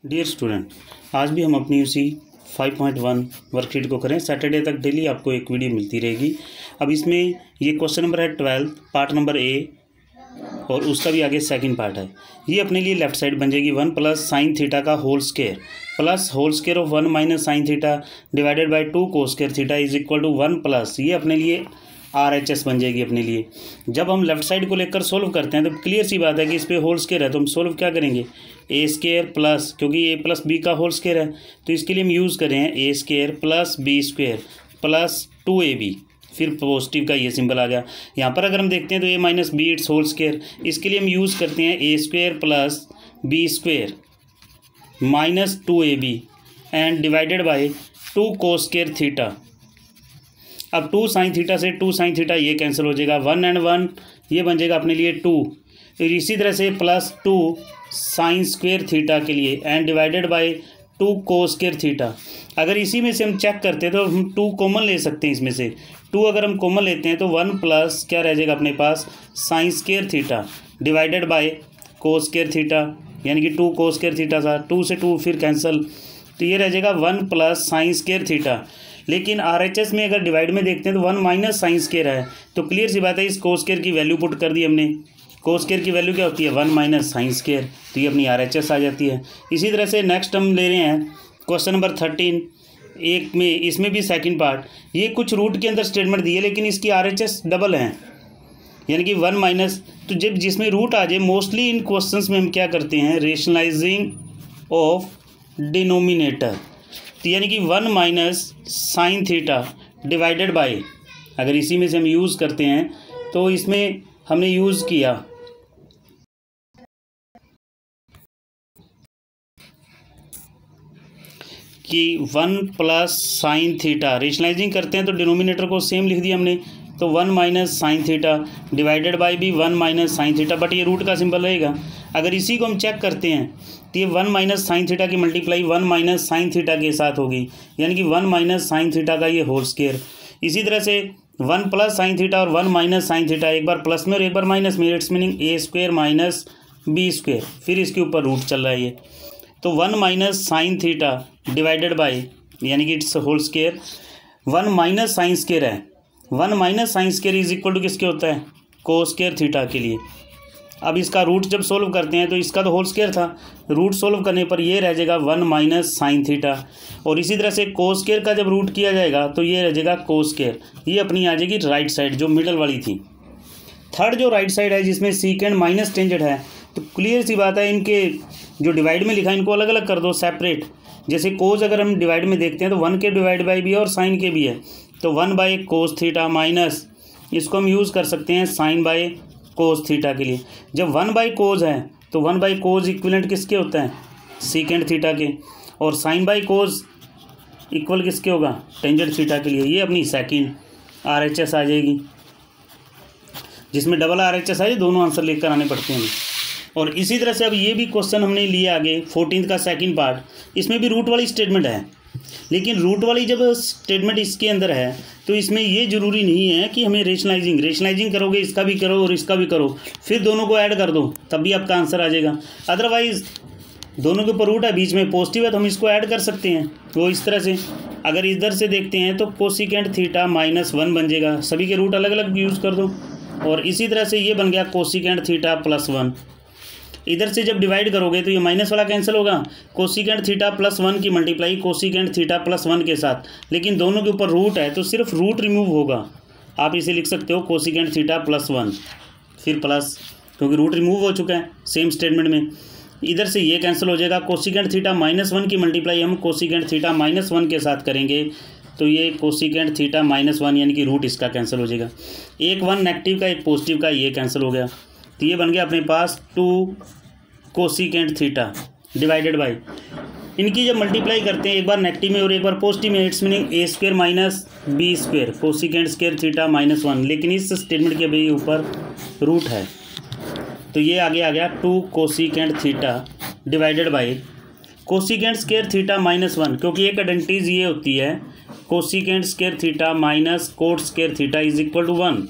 Dear student, आज भी हम अपनी उसी 5.1 वर्कशीट को करें। सैटरडे तक डेली आपको एक वीडियो मिलती रहेगी। अब इसमें ये क्वेश्चन नंबर है 12, पार्ट नंबर ए, और उसका भी आगे सेकंड पार्ट है। ये अपने लिए लेफ्ट साइड बन जाएगी 1 प्लस साइन थीटा का whole square plus whole square of 1 minus sine theta divided by 2 cos square theta is equal to 1 plus, ये अपने लिए RHS बन जाएगी अपने लिए। जब हम लेफ्ट साइड को लेकर सोल्व करते हैं तो क्लियर सी बात है कि इस पर होल स्क्वायर है, तो हम सोल्व क्या करेंगे, ए स्क्वायर प्लस, क्योंकि ए प्लस बी का होल स्क्वायर है तो इसके लिए हम यूज़ कर रहे हैं A square plus B square plus 2ab, फिर पॉजिटिव का ये सिंबल आ गया। यहाँ पर अगर हम देखते हैं तो A minus B it's whole square, इसके लिए हम यूज़ करते हैं A square plus B square minus 2ab and divided by 2 cos square theta. अब 2 साइन थीटा से 2 साइन थीटा ये कैंसिल हो जाएगा, 1 एंड 1 ये बन जाएगा अपने लिए 2। फिर इसी तरह से प्लस 2 साइन स्क्वायर थीटा के लिए and divided by 2 cos square theta. अगर इसी में से हम चेक करते हैं तो हम 2 कॉमन ले सकते हैं। इसमें से 2 अगर हम कॉमन लेते हैं तो 1 प्लस क्या रह जाएगा अपने पास, sine square theta divided by cos square theta, यानी कि 2 कोस स्क्वायर थीटा था, 2 से 2 फिर कैंसिल, तो ये रह जाएगा 1 प्लस साइन स्क्वायर थीटा। लेकिन RHS में अगर डिवाइड में देखते हैं तो 1 माइनस साइन स्क्वायर है, तो क्लियर सी बात है इस कोस स्क्वायर की वैल्यू पुट कर दी हमने। कोस स्क्वायर की वैल्यू क्या होती है, 1 माइनस साइन स्क्वायर, तो ये अपनी RHS आ जाती है। इसी तरह से नेक्स्ट हम ले रहे हैं क्वेश्चन नंबर 13 एक में, इसमें भी सेकंड पार्ट। ये कुछ रूट के अंदर स्टेटमेंट दी है लेकिन इसकी RHS डबल है, यानी कि 1 माइनस, तो जब जिसमें रूट आ जाए मोस्टली इन क्वेश्चंस में हम क्या करते हैं, रेशनलाइजिंग ऑफ डिनोमिनेटर, तो यानी कि 1 minus sine theta divided by, अगर इसी में से हम यूज़ करते हैं तो इसमें हमने यूज़ किया कि 1 प्लस साइन थीटा, रेशनलाइजिंग करते हैं तो डिनोमिनेटर को सेम लिख दिया हमने, तो 1 minus sine theta divided by भी 1 माइनस साइन थीटा, बट ये रूट का सिंबल रहेगा। अगर इसी को हम चेक करते हैं तो ये 1 माइनस साइन थीटा की मल्टीप्लाई 1 माइनस साइन थीटा के साथ होगी, यानी कि 1 माइनस साइन थीटा का ये होल स्क्वायर। इसी तरह से 1 प्लस साइन थीटा और 1 माइनस साइन थीटा, एक बार प्लस में और एक बार माइनस में, it's meaning A square minus B square, फिर इसके ऊपर रूट चल रहा है ये, तो 1 minus sine theta divided by, यानी कि it's whole square, 1 minus sine square है, 1 minus sine square is equal to किसके होता है, कोस स्क्वायर थीटा के लिए। अब इसका रूट जब सोल्व करते हैं तो इसका तो होल स्क्वायर था, रूट सोल्व करने पर ये रह जाएगा 1 माइनस साइन थीटा, और इसी तरह से कोस स्क्वायर का जब रूट किया जाएगा तो ये रह जाएगा कोस स्क्वायर, ये अपनी आ जाएगी राइट साइड जो मिडल वाली थी। थर्ड जो राइट साइड है जिसमें सीकेंड माइनस टेंजेंट है, तो क्लियर सी बात है इनके जो डिवाइड में लिखा है इनको अलग अलग कर दो, सेपरेट। जैसे कोस अगर हम डिवाइड में देखते हैं तो 1 के डिवाइड बाई भी है और साइन के भी है, तो 1 बाई कोस थीटा माइनस, इसको हम यूज़ कर सकते हैं साइन बाई कोस थीटा के लिए। जब 1 बाई कोस है तो 1 बाई कोस इक्विवेलेंट किसके होता है, सीकेंड थीटा के, और साइन बाई कोस इक्वल किसके होगा, टेंजेंट थीटा के लिए। ये अपनी सेकंड RHS आ जाएगी, जिसमें डबल RHS है, दोनों आंसर लेकर आने पड़ते हैं। और इसी तरह से अब ये भी क्वेश्चन हमने लिया आगे 14 का सेकंड पार्ट, इसमें भी रूट वाली स्टेटमेंट है, लेकिन रूट वाली जब स्टेटमेंट इसके अंदर है तो इसमें ये ज़रूरी नहीं है कि हमें रेशनलाइजिंग करोगे, इसका भी करो और इसका भी करो, फिर दोनों को ऐड कर दो तब भी आपका आंसर आ जाएगा। अदरवाइज़ दोनों के ऊपर रूट है, बीच में पॉजिटिव है तो हम इसको ऐड कर सकते हैं। वो इस तरह से अगर इधर से देखते हैं तो कोसिकेंट थीटा माइनस 1 बन जाएगा, सभी के रूट अलग अलग यूज़ कर दो, और इसी तरह से ये बन गया कोसिकेंट थीटा प्लस 1। इधर से जब डिवाइड करोगे तो ये माइनस वाला कैंसिल होगा, कोसिकेंट थीटा प्लस 1 की मल्टीप्लाई कोसिकेंट थीटा प्लस 1 के साथ, लेकिन दोनों के ऊपर रूट है तो सिर्फ रूट रिमूव होगा। आप इसे लिख सकते हो कोसिकेंट थीटा प्लस 1 फिर प्लस, क्योंकि रूट रिमूव हो चुका है सेम स्टेटमेंट में। इधर से ये कैंसिल हो जाएगा, कोसिकेंट थीटा माइनस 1 की मल्टीप्लाई हम कोसिकेंट थीटा माइनस 1 के साथ करेंगे तो ये कोसिकेंट थीटा माइनस 1 यानी कि रूट इसका कैंसिल हो जाएगा। एक 1 नेगेटिव का एक पॉजिटिव का ये कैंसिल हो गया, तो ये बन गया अपने पास 2 कोसिकेंट थीटा डिवाइडेड बाई, इनकी जब मल्टीप्लाई करते हैं एक बार नेगेटिव में और एक बार पॉजिटिव में, it's meaning A square minus B square cosecant square theta minus 1, लेकिन इस स्टेटमेंट के अभी ऊपर रूट है तो ये आगे आ गया 2 cosecant theta divided by cosecant square theta minus 1, क्योंकि एक आइडेंटिटीज ये होती है cosecant square theta minus cot square theta is equal to 1।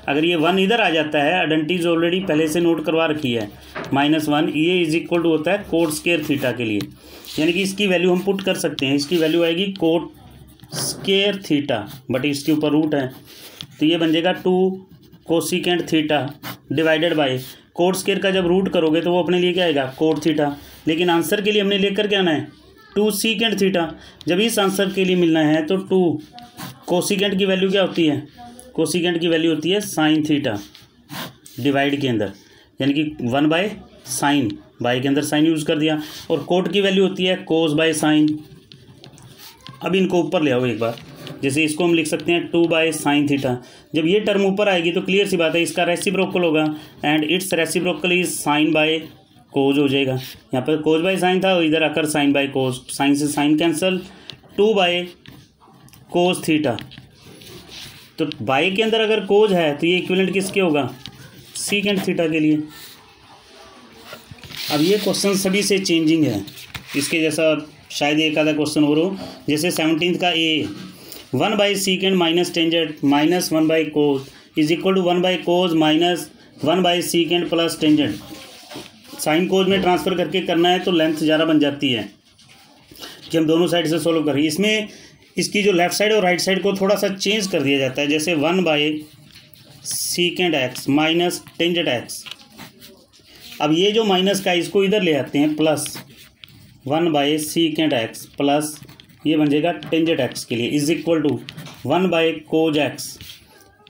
अगर ये 1 इधर आ जाता है, आइडेंटिटीज ऑलरेडी पहले से नोट करवा रखी है, -1 ये इज इक्वल टू होता है कोट स्क्वायर थीटा के लिए, यानी कि इसकी वैल्यू हम पुट कर सकते हैं। इसकी वैल्यू आएगी कोट स्क्वायर थीटा, बट इसके ऊपर रूट है, तो ये बन जाएगा 2 cosecant theta divided bye coat square का जब रूट करोगे तो वो अपने लिए क्या आएगा, कोट थीटा। लेकिन आंसर के लिए हमने लेकर के आना है 2 सीकेंट थीटा। जब इस आंसर के लिए मिलना है तो 2 कोसिकेंट की वैल्यू क्या होती है, कोसिकेंट की वैल्यू होती है साइन थीटा डिवाइड के अंदर, यानी कि 1 बाय साइन, बाय के अंदर साइन यूज़ कर दिया, और कोट की वैल्यू होती है कोस बाय साइन। अब इनको ऊपर ले आओ एक बार, जैसे इसको हम लिख सकते हैं 2 बाय साइन थीटा। जब ये टर्म ऊपर आएगी तो क्लियर सी बात है इसका रेसिप्रोकल होगा, and it's reciprocal is sine by cos हो जाएगा। यहाँ पर कोज बाय साइन था, इधर आकर साइन बाय कोज, साइन से साइन कैंसिल, 2 बाय कोज थीटा। तो बाय के अंदर अगर कोज है तो ये इक्विवेलेंट किसके होगा, सीकेंट थीटा के लिए। अब ये क्वेश्चन सभी से चेंजिंग है, इसके जैसा शायद एक आधा क्वेश्चन और हो, जैसे 17 का A 1 by secant minus tangent minus 1 by cos is equal to 1 by cos minus 1 by secant plus tangent. Sine cos में ट्रांसफ़र करके करना है तो लेंथ ज़्यादा बन जाती है कि हम दोनों साइड से सोल्व करें। इसमें इसकी जो लेफ़्ट साइड और राइट साइड को थोड़ा सा चेंज कर दिया जाता है, जैसे 1 by secant X minus tangent x. अब ये जो माइनस का इसको इधर ले आते हैं plus 1 by secant X plus ये बन जाएगा टेंजेंट एक्स के लिए is equal to 1 by cos X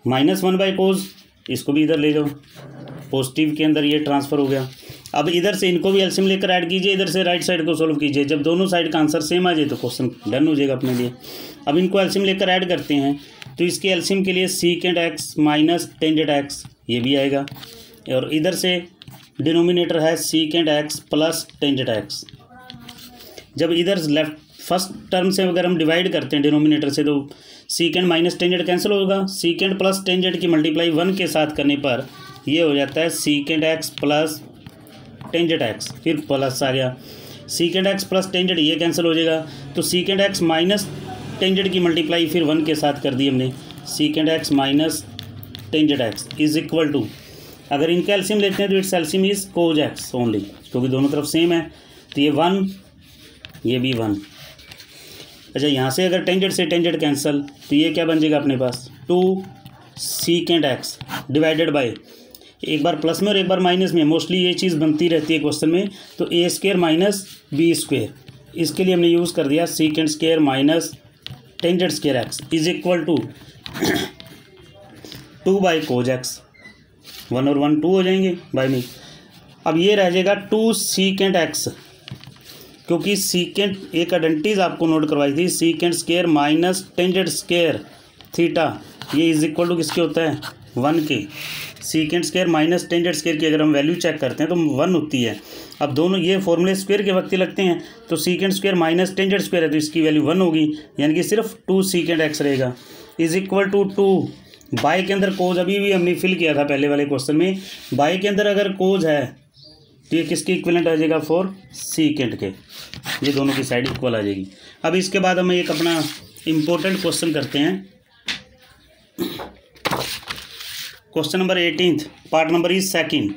minus 1 by cos, इसको भी इधर ले जाओ, पॉजिटिव के अंदर ये ट्रांसफ़र हो गया। अब इधर से इनको भी एलसीएम लेकर ऐड कीजिए, इधर से राइट साइड को सोल्व कीजिए। जब दोनों साइड का आंसर सेम आ जाए तो क्वेश्चन डन हो जाएगा अपने लिए। अब इनको एलसीएम लेकर ऐड करते हैं तो इसके एलसीएम के लिए secant X minus tangent x ये भी आएगा, और इधर से डिनोमिनेटर है secant X plus tangent x. जब इधर लेफ्ट फर्स्ट टर्म से अगर हम डिवाइड करते हैं डिनोमिनेटर से तो सीकेंट माइनस टेंजेंट कैंसिल होगा, सीकेंट प्लस टेंजेंट की मल्टीप्लाई 1 के साथ करने पर ये हो जाता है secant X plus tangent X, फिर प्लस आ गया सीकेंट एक्स प्लस टेंजेंट ये कैंसिल हो जाएगा, तो सीकेंट एक्स माइनस टेंजेंट की मल्टीप्लाई फिर 1 के साथ कर दी हमने, secant X minus tangent X is equal to, अगर इनका एलसीएम लेते हैं तो it's LCM is cos x only, क्योंकि दोनों तरफ सेम है, तो ये 1 ये भी 1। अच्छा, यहाँ से अगर टेंजेंट से टेंजेंट कैंसिल तो ये क्या बन जाएगा अपने पास 2 सीकेंट एक्स डिवाइडेड बाय, एक बार प्लस में और एक बार माइनस में, मोस्टली ये चीज़ बनती रहती है क्वेश्चन में, तो A square minus B square, इसके लिए हमने यूज़ कर दिया secant square minus tangent square X is equal to 2 by cos X, 1 और 1 2 हो जाएंगे बाय में। अब ये रह जाएगा 2 सीकेंट एक्स, क्योंकि सीकेंट एक आइडेंटिटीज आपको नोट करवाई थी, secant square minus tangent square theta ये इज इक्वल टू किसके होता है 1 के। Secant square minus tangent square की अगर हम वैल्यू चेक करते हैं तो 1 होती है। अब दोनों ये फॉर्मूले स्क्वायर के वक्त ही लगते हैं, तो secant square minus tangent square है तो इसकी वैल्यू 1 होगी, यानी कि सिर्फ 2 सीकेंट एक्स रहेगा इज इक्वल टू 2 बाय के अंदर कोज अभी भी हमने फिल किया था पहले वाले क्वेश्चन में, बाय के अंदर अगर कोज है तो ये किसके इक्विवेलेंट आ जाएगा 4 सीकेंट के, ये दोनों की साइड इक्वल आ जाएगी। अब इसके बाद हम एक अपना इम्पोर्टेंट क्वेश्चन करते हैं, question number 18 part number is second.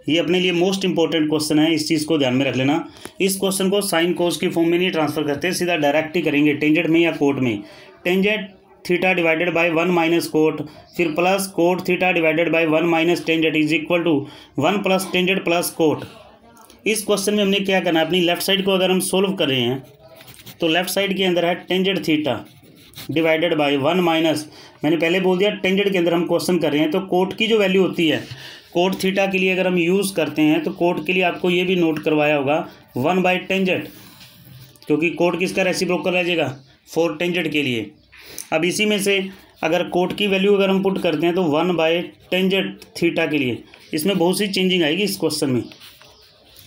ये अपने लिए मोस्ट इंपॉर्टेंट क्वेश्चन है, इस चीज़ को ध्यान में रख लेना। इस क्वेश्चन को साइन कोस की फॉर्म में नहीं ट्रांसफर करते, सीधा डायरेक्ट ही करेंगे टेंजेंट में या कोट में। Tangent theta divided by 1 minus cot, फिर plus cot theta divided by 1 minus tangent is equal to 1 plus tangent plus cot. इस क्वेश्चन में हमने क्या करना है, अपनी लेफ्ट साइड को अगर हम सोल्व कर रहे हैं तो लेफ्ट साइड के अंदर है tangent theta divided by 1 minus, मैंने पहले बोल दिया टेंजेंट के अंदर हम क्वेश्चन कर रहे हैं तो कोट की जो वैल्यू होती है कोट थीटा के लिए अगर हम यूज़ करते हैं तो कोट के लिए आपको ये भी नोट करवाया होगा 1 बाई टेंजेंट, क्योंकि कोट किसका रेसिप्रोकल रह जाएगा 4 टेंजेंट के लिए। अब इसी में से अगर कोट की वैल्यू अगर हम पुट करते हैं तो 1 बाई टेंजेंट थीटा के लिए, इसमें बहुत सी चेंजिंग आएगी इस क्वेश्चन में।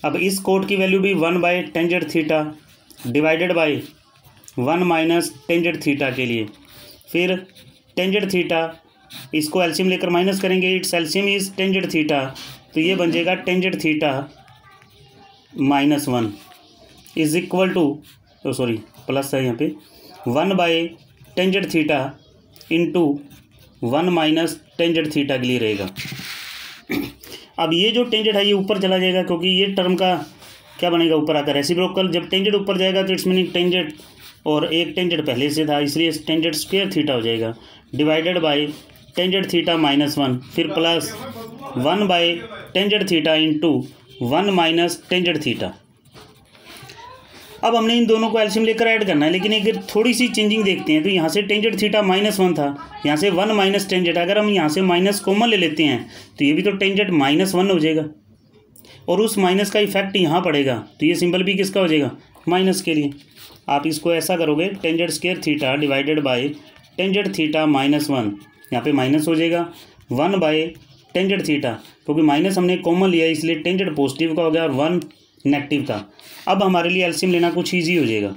अब इस कोट की वैल्यू भी 1 by tangent theta divided by 1 minus tangent theta के लिए, फिर टेंजेंट थीटा इसको एलसीएम लेकर माइनस करेंगे, it's LCM is tangent theta, तो ये बन जाएगा tangent theta -1 is equal to, sorry plus है यहाँ पे, 1 by tangent theta into 1 minus tangent theta के लिए रहेगा। अब ये जो टेंजेंट है ये ऊपर चला जाएगा, क्योंकि ये टर्म का क्या बनेगा, ऊपर आकर रेसिप्रोकल। जब टेंजेंट ऊपर जाएगा तो इट्स मीनिंग टेंजेंट और एक टेंजेंट पहले से था, इसलिए टेंजेंट स्क्वायर थीटा हो जाएगा divided by tangent theta minus 1, फिर plus 1 by tangent theta into 1 minus tangent theta. अब हमने इन दोनों को एलसीएम लेकर ऐड करना है, लेकिन एक थोड़ी सी चेंजिंग देखते हैं। तो यहाँ से टेंजेंट थीटा -1 था, यहाँ से 1 माइनस टेंजेंट, अगर हम यहाँ से माइनस कॉमन ले लेते हैं तो ये भी तो टेंजेंट -1 हो जाएगा, और उस माइनस का इफेक्ट यहाँ पड़ेगा, तो ये सिंबल भी किसका हो जाएगा, माइनस के लिए। आप इसको ऐसा करोगे, tangent square theta divided by tangent theta -1, यहाँ पे माइनस हो जाएगा 1 बाय टेंजेंट थीटा, क्योंकि माइनस हमने कॉमन लिया इसलिए टेंजेंट पॉजिटिव का हो गया और 1 नेगेटिव का। अब हमारे लिए एलसीएम लेना कुछ ईजी हो जाएगा।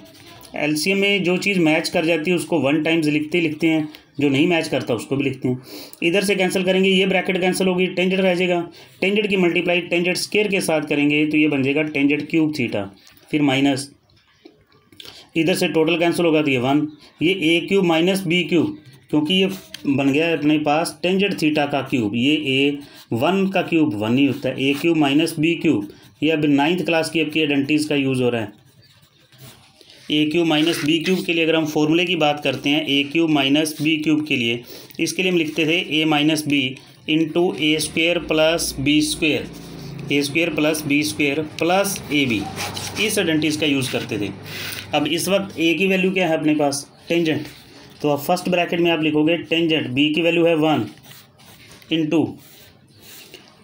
एलसीएम में जो चीज़ मैच कर जाती है उसको 1 टाइम्स लिखते हैं, जो नहीं मैच करता उसको भी लिखते हैं। इधर से कैंसिल करेंगे, ये ब्रैकेट कैंसिल होगी, टेंजेंट रह जाएगा। टेंजेंट की मल्टीप्लाई टेंजेंट स्क्वायर के साथ करेंगे तो ये बन जाएगा टेंजेंट क्यूब थीटा, फिर माइनस, इधर से टोटल कैंसिल होगा तो ये 1, ये ए क्यूब माइनस बी क्यूब, क्योंकि ये बन गया अपने पास टेंजेंट थीटा का क्यूब। ये ए 1 का क्यूब 1 ही होता है, A cube minus B cube. ये अब 9th क्लास की आपकी आइडेंटिटीज़ का यूज़ हो रहा है। A cube minus B cube के लिए अगर हम फॉर्मूले की बात करते हैं, A cube minus B cube के लिए, इसके लिए हम लिखते थे A minus B into A square plus B square, A square plus B square plus A B, इस आइडेंटिटीज़ का यूज़ करते थे। अब इस वक्त ए की वैल्यू क्या है अपने पास, टेंजेंट, तो अब फर्स्ट ब्रैकेट में आप लिखोगे टेंजेंट, बी की वैल्यू है 1 इंटू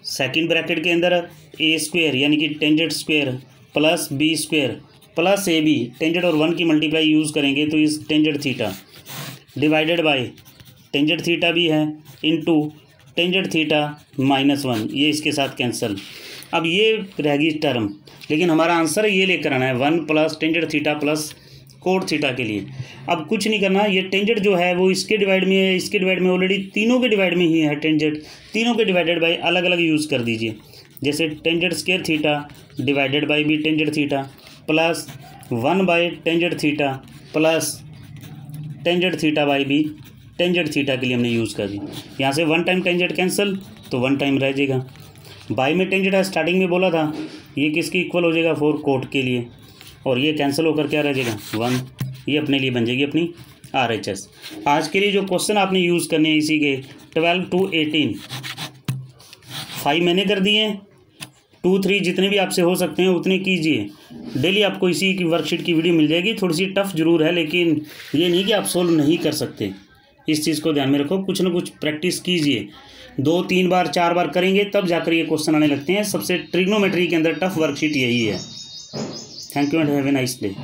सेकेंड ब्रैकेट के अंदर ए स्क्वेयर यानी कि tangent square plus B square plus A B, tangent और 1 की मल्टीप्लाई यूज़ करेंगे तो इस tangent theta divided by tangent theta भी है इंटू टेंजेंट थीटा -1, ये इसके साथ कैंसिल। अब ये रहेगी टर्म, लेकिन हमारा आंसर ये लेकर आना है 1 plus tangent theta plus cot theta के लिए। अब कुछ नहीं करना, ये टेंजेंट जो है वो इसके डिवाइड में है, इसके डिवाइड में, ऑलरेडी तीनों के डिवाइड में ही है टेंजेंट, तीनों के डिवाइडेड बाय अलग अलग यूज़ कर दीजिए। जैसे tangent square theta divided by भी tangent theta plus 1 by tangent theta plus tangent theta by भी टेंजेंट थीटा के लिए हमने यूज़ कर दी। यहाँ से 1 टाइम टेंजेंट कैंसिल तो 1 टाइम रह जाएगा। बाय में टेंजेंट है, स्टार्टिंग में बोला था, ये किसके इक्वल हो जाएगा, 4 कोट के लिए, और ये कैंसिल होकर क्या रह जाएगा 1, ये अपने लिए बन जाएगी अपनी RHS। आज के लिए जो क्वेश्चन आपने यूज़ करने हैं इसी के 12 to 18, 5 मैंने कर दिए हैं, 2 3 जितने भी आपसे हो सकते हैं उतने कीजिए। डेली आपको इसी की वर्कशीट की वीडियो मिल जाएगी, थोड़ी सी टफ जरूर है, लेकिन ये नहीं कि आप सोल्व नहीं कर सकते। इस चीज़ को ध्यान में रखो, कुछ ना कुछ प्रैक्टिस कीजिए, 2 3 बार 4 बार करेंगे तब जाकर ये क्वेश्चन आने लगते हैं। सबसे ट्रिग्नोमेट्री के अंदर टफ वर्कशीट यही है। Thank you and have a nice day.